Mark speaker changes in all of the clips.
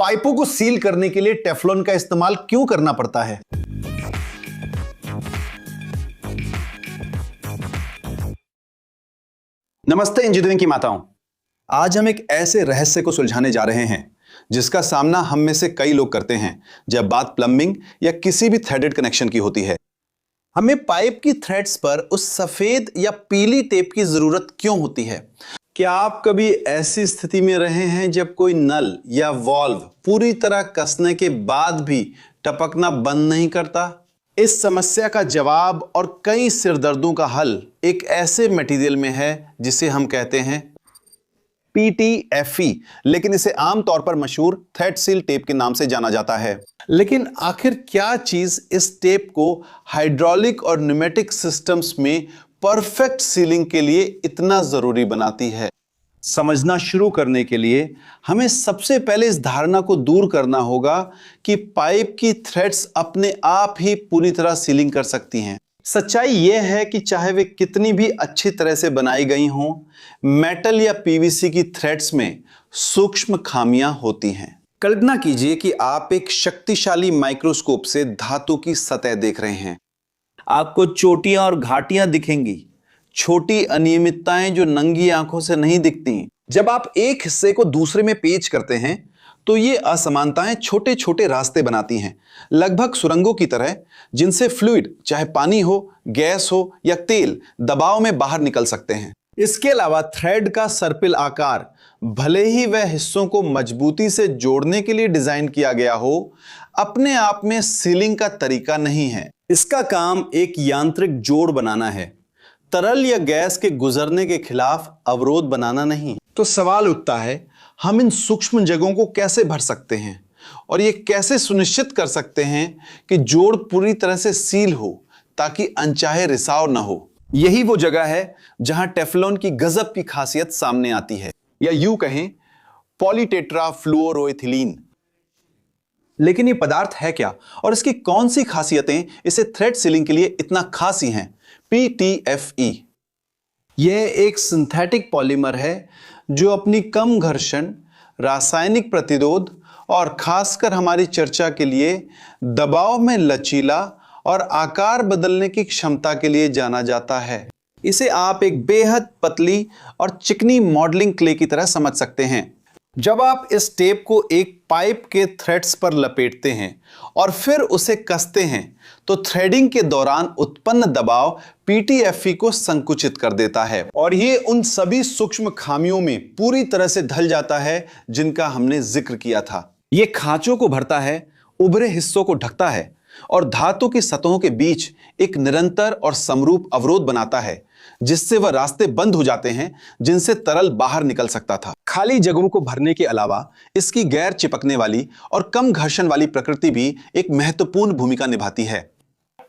Speaker 1: पाइपों को सील करने के लिए टेफ्लॉन का इस्तेमाल क्यों करना पड़ता है?
Speaker 2: नमस्ते इंजीनियरिंग की माताओं। आज हम एक ऐसे रहस्य को सुलझाने जा रहे हैं जिसका सामना हम में से कई लोग करते हैं जब बात प्लम्बिंग या किसी भी थ्रेडेड कनेक्शन की होती है।
Speaker 1: हमें पाइप की थ्रेड्स पर उस सफेद या पीली टेप की जरूरत क्यों होती है? क्या आप कभी ऐसी स्थिति में रहे हैं जब कोई नल या वाल्व पूरी तरह कसने के बाद भी टपकना बंद नहीं करता? इस समस्या का जवाब और कई सिरदर्दों का हल एक ऐसे मटेरियल में है जिसे हम कहते हैं
Speaker 2: PTFE, लेकिन इसे आमतौर पर मशहूर थ्रेड सील टेप के नाम से जाना जाता है।
Speaker 1: लेकिन आखिर क्या चीज इस टेप को हाइड्रोलिक और न्यूमेटिक सिस्टम्स में परफेक्ट सीलिंग के लिए इतना जरूरी बनाती है? समझना शुरू करने के लिए हमें सबसे पहले इस धारणा को दूर करना होगा कि पाइप की थ्रेड्स अपने आप ही पूरी तरह सीलिंग कर सकती हैं। सच्चाई यह है कि चाहे वे कितनी भी अच्छी तरह से बनाई गई हों, मेटल या पीवीसी की थ्रेड्स में सूक्ष्म खामियां होती हैं। कल्पना कीजिए कि आप एक शक्तिशाली माइक्रोस्कोप से धातु की सतह देख रहे हैं। आपको चोटियां और घाटियां दिखेंगी, छोटी अनियमितताएं जो नंगी आंखों से नहीं दिखती। जब आप एक हिस्से को दूसरे में पेच करते हैं तो ये असमानताएं छोटे छोटे रास्ते बनाती हैं, लगभग सुरंगों की तरह, जिनसे फ्लूइड, चाहे पानी हो, गैस हो या तेल, दबाव में बाहर निकल सकते हैं। इसके अलावा थ्रेड का सर्पिल आकार, भले ही वह हिस्सों को मजबूती से जोड़ने के लिए डिजाइन किया गया हो, अपने आप में सीलिंग का तरीका नहीं है। इसका काम एक यांत्रिक जोड़ बनाना है, तरल या गैस के गुजरने के खिलाफ अवरोध बनाना नहीं। तो सवाल उठता है, हम इन सूक्ष्म जगहों को कैसे भर सकते हैं और ये कैसे सुनिश्चित कर सकते हैं कि जोड़ पूरी तरह से सील हो ताकि अनचाहे रिसाव ना हो? यही वो जगह है जहां टेफ्लॉन की गजब की खासियत सामने आती है, या यूं कहें पॉलीटेट्राफ्लुओरोएथिलीन। लेकिन ये पदार्थ है क्या और इसकी कौन सी खासियतें इसे थ्रेड सीलिंग के लिए इतना खास हैं? PTFE यह एक सिंथेटिक पॉलीमर है जो अपनी कम घर्षण, रासायनिक प्रतिरोध और खासकर हमारी चर्चा के लिए दबाव में लचीला और आकार बदलने की क्षमता के लिए जाना जाता है। इसे आप एक बेहद पतली और चिकनी मॉडलिंग क्ले की तरह समझ सकते हैं। जब आप इस टेप को एक पाइप के थ्रेड्स पर लपेटते हैं और फिर उसे कसते हैं तो थ्रेडिंग के दौरान उत्पन्न दबाव PTFE को संकुचित कर देता है और ये उन सभी सूक्ष्म खामियों में पूरी तरह से ढल जाता है जिनका हमने जिक्र किया था। ये खांचों को भरता है, उभरे हिस्सों को ढकता है और धातु की सतहों के बीच एक निरंतर और समरूप अवरोध बनाता है, जिससे वह रास्ते बंद हो जाते हैं जिनसे तरल बाहर निकल सकता था। खाली जगहों को भरने के अलावा इसकी गैर चिपकने वाली और कम घर्षण वाली प्रकृति भी एक महत्वपूर्ण भूमिका निभाती है।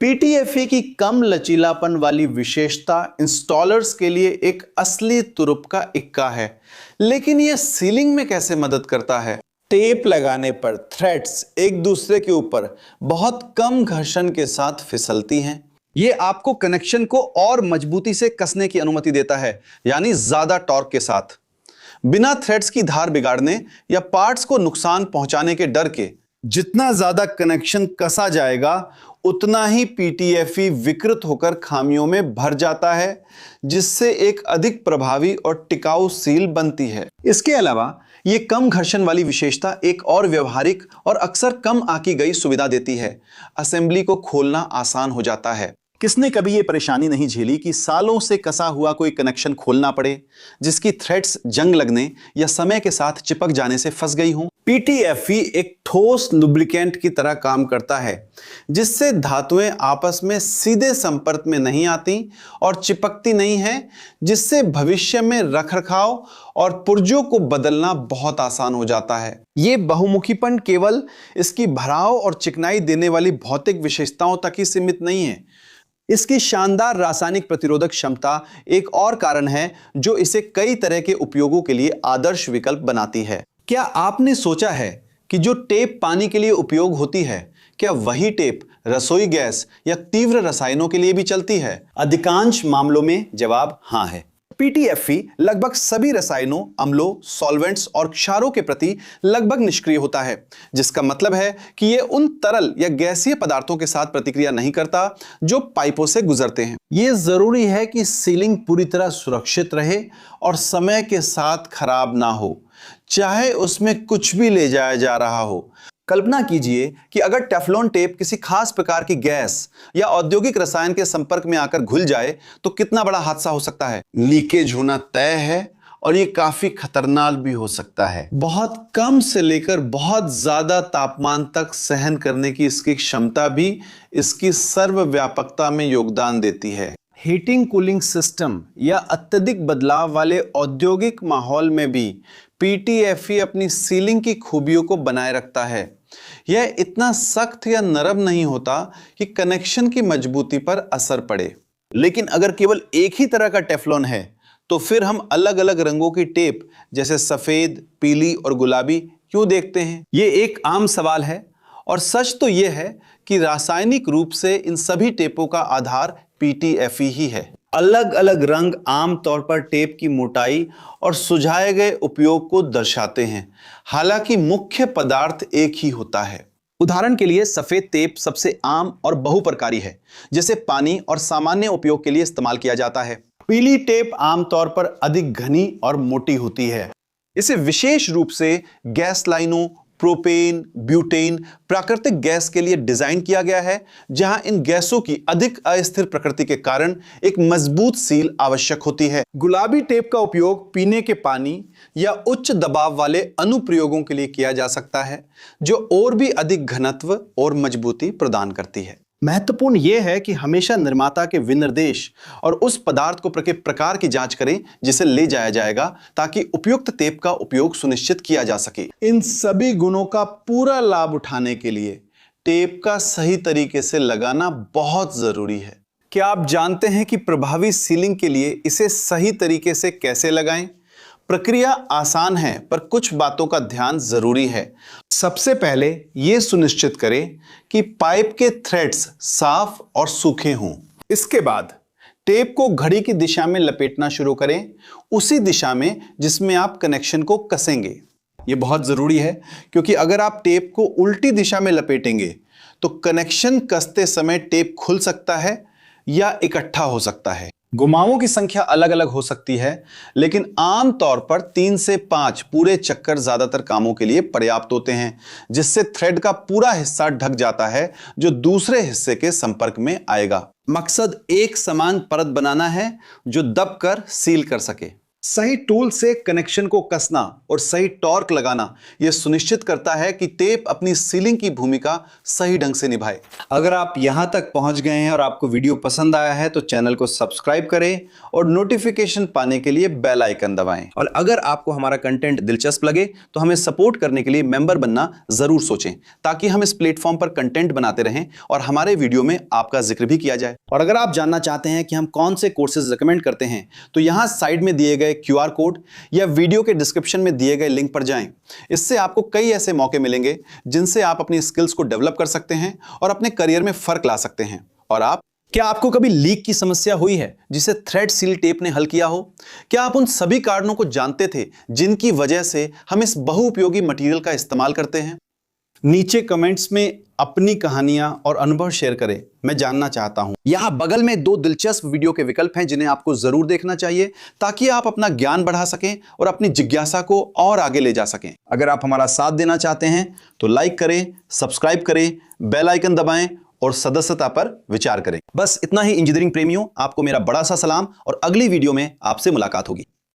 Speaker 1: PTFE की कम लचीलापन वाली विशेषता इंस्टॉलर्स के लिए एक असली तुरुप का इक्का है, लेकिन यह सीलिंग में कैसे मदद करता है? टेप लगाने पर थ्रेड्स एक दूसरे के ऊपर बहुत कम घर्षण के साथ फिसलती हैं। यह आपको कनेक्शन को और मजबूती से कसने की अनुमति देता है, यानी ज्यादा टॉर्क के साथ, बिना थ्रेड्स की धार बिगाड़ने या पार्ट्स को नुकसान पहुंचाने के डर के। जितना ज्यादा कनेक्शन कसा जाएगा उतना ही PTFE विकृत होकर खामियों में भर जाता है, जिससे एक अधिक प्रभावी और टिकाऊ सील बनती है। इसके अलावा यह कम घर्षण वाली विशेषता एक और व्यवहारिक और अक्सर कम आंकी गई सुविधा देती है। असेंबली को खोलना आसान हो जाता है। किसने कभी यह परेशानी नहीं झेली कि सालों से कसा हुआ कोई कनेक्शन खोलना पड़े जिसकी थ्रेड्स जंग लगने या समय के साथ चिपक जाने से फंस गई हों? PTFE एक ठोस लुब्रिकेंट की तरह काम करता है, जिससे धातुएं आपस में सीधे संपर्क में नहीं आती और चिपकती नहीं हैं, जिससे भविष्य में रखरखाव और पुर्जों को बदलना बहुत आसान हो जाता है। ये बहुमुखीपन केवल इसकी भराव और चिकनाई देने वाली भौतिक विशेषताओं तक ही सीमित नहीं है। इसकी शानदार रासायनिक प्रतिरोधक क्षमता एक और कारण है जो इसे कई तरह के उपयोगों के लिए आदर्श विकल्प बनाती है। क्या आपने सोचा है कि जो टेप पानी के लिए उपयोग होती है, क्या वही टेप रसोई गैस या तीव्र रसायनों के लिए भी चलती है? अधिकांश मामलों में जवाब हाँ है। PTFE लगभग सभी रसायनों, अम्लों, सॉल्वेंट्स और क्षारों के प्रति लगभग निष्क्रिय होता है, जिसका मतलब है कि यह उन तरल या गैसीय पदार्थों के साथ प्रतिक्रिया नहीं करता जो पाइपों से गुजरते हैं। यह जरूरी है कि सीलिंग पूरी तरह सुरक्षित रहे और समय के साथ खराब ना हो, चाहे उसमें कुछ भी ले जाया जा रहा हो। कल्पना कीजिए कि अगर टेफ्लॉन टेप किसी खास प्रकार की गैस या औद्योगिक रसायन के संपर्क में आकर घुल जाए तो कितना बड़ा हादसा हो सकता है। लीकेज होना तय है और ये काफी खतरनाक भी हो सकता है। बहुत कम से लेकर बहुत ज्यादा तापमान तक सहन करने की इसकी क्षमता भी इसकी सर्वव्यापकता में योगदान देती है। हीटिंग कूलिंग सिस्टम या अत्यधिक बदलाव वाले औद्योगिक माहौल में भी PTFE अपनी सीलिंग की खूबियों को बनाए रखता है। यह इतना सख्त या नरम नहीं होता कि कनेक्शन की मजबूती पर असर पड़े। लेकिन अगर केवल एक ही तरह का टेफ्लॉन है तो फिर हम अलग अलग रंगों की टेप जैसे सफेद, पीली और गुलाबी क्यों देखते हैं? ये एक आम सवाल है और सच तो यह है कि रासायनिक रूप से इन सभी टेपों का आधार PTFE ही है। अलग अलग रंग आमतौर पर टेप की मोटाई और सुझाए गए उपयोग को दर्शाते हैं, हालांकि मुख्य पदार्थ एक ही होता है। उदाहरण के लिए सफेद टेप सबसे आम और बहुप्रकारी है, जिसे पानी और सामान्य उपयोग के लिए इस्तेमाल किया जाता है। पीली टेप आमतौर पर अधिक घनी और मोटी होती है। इसे विशेष रूप से गैस लाइनों, प्रोपेन, ब्यूटेन, प्राकृतिक गैस के लिए डिजाइन किया गया है, जहां इन गैसों की अधिक अस्थिर प्रकृति के कारण एक मजबूत सील आवश्यक होती है। गुलाबी टेप का उपयोग पीने के पानी या उच्च दबाव वाले अनुप्रयोगों के लिए किया जा सकता है, जो और भी अधिक घनत्व और मजबूती प्रदान करती है। महत्वपूर्ण यह है कि हमेशा निर्माता के विनिर्देश और उस पदार्थ को प्रकार की जांच करें जिसे ले जाया जाएगा, ताकि उपयुक्त टेप का उपयोग सुनिश्चित किया जा सके। इन सभी गुणों का पूरा लाभ उठाने के लिए टेप का सही तरीके से लगाना बहुत जरूरी है। क्या आप जानते हैं कि प्रभावी सीलिंग के लिए इसे सही तरीके से कैसे लगाएं? प्रक्रिया आसान है, पर कुछ बातों का ध्यान जरूरी है। सबसे पहले यह सुनिश्चित करें कि पाइप के थ्रेड्स साफ और सूखे हों। इसके बाद टेप को घड़ी की दिशा में लपेटना शुरू करें, उसी दिशा में जिसमें आप कनेक्शन को कसेंगे। यह बहुत जरूरी है, क्योंकि अगर आप टेप को उल्टी दिशा में लपेटेंगे तो कनेक्शन कसते समय टेप खुल सकता है या इकट्ठा हो सकता है। घुमावों की संख्या अलग अलग हो सकती है, लेकिन आम तौर पर 3 से 5 पूरे चक्कर ज्यादातर कामों के लिए पर्याप्त होते हैं, जिससे थ्रेड का पूरा हिस्सा ढक जाता है जो दूसरे हिस्से के संपर्क में आएगा। मकसद एक समान परत बनाना है जो दबकर सील कर सके। सही टूल से कनेक्शन को कसना और सही टॉर्क लगाना यह सुनिश्चित करता है कि टेप अपनी सीलिंग की भूमिका सही ढंग से निभाए। अगर आप यहां तक पहुंच गए हैं और आपको वीडियो पसंद आया है तो चैनल को सब्सक्राइब करें और नोटिफिकेशन पाने के लिए बेल आइकन दबाएं। और अगर आपको हमारा कंटेंट दिलचस्प लगे तो हमें सपोर्ट करने के लिए मेंबर बनना जरूर सोचें, ताकि हम इस प्लेटफॉर्म पर कंटेंट बनाते रहें और हमारे वीडियो में आपका जिक्र भी किया जाए। और अगर आप जानना चाहते हैं कि हम कौन से कोर्सेज रिकमेंड करते हैं तो यहां साइड में दिए गए QR कोड या वीडियो के डिस्क्रिप्शन में दिए गए लिंक पर जाएं। इससे आपको कई ऐसे मौके मिलेंगे जिनसे आप अपनी स्किल्स को डेवलप कर सकते हैं और अपने करियर में फर्क ला सकते हैं। और क्या आपको कभी लीक की समस्या हुई है जिसे थ्रेड सील टेप ने हल किया हो? क्या आप उन सभी कारणों को जानते थे जिनकी वजह से हम इस बहुउपयोगी मटेरियल का इस्तेमाल करते हैं? नीचे कमेंट्स में अपनी कहानियां और अनुभव शेयर करें, मैं जानना चाहता हूं। यहां बगल में 2 दिलचस्प वीडियो के विकल्प हैं जिन्हें आपको जरूर देखना चाहिए, ताकि आप अपना ज्ञान बढ़ा सकें और अपनी जिज्ञासा को और आगे ले जा सकें। अगर आप हमारा साथ देना चाहते हैं तो लाइक करें, सब्सक्राइब करें, बेल आइकन दबाएं और सदस्यता पर विचार करें। बस इतना ही इंजीनियरिंग प्रेमियों, आपको मेरा बड़ा सा सलाम और अगली वीडियो में आपसे मुलाकात होगी।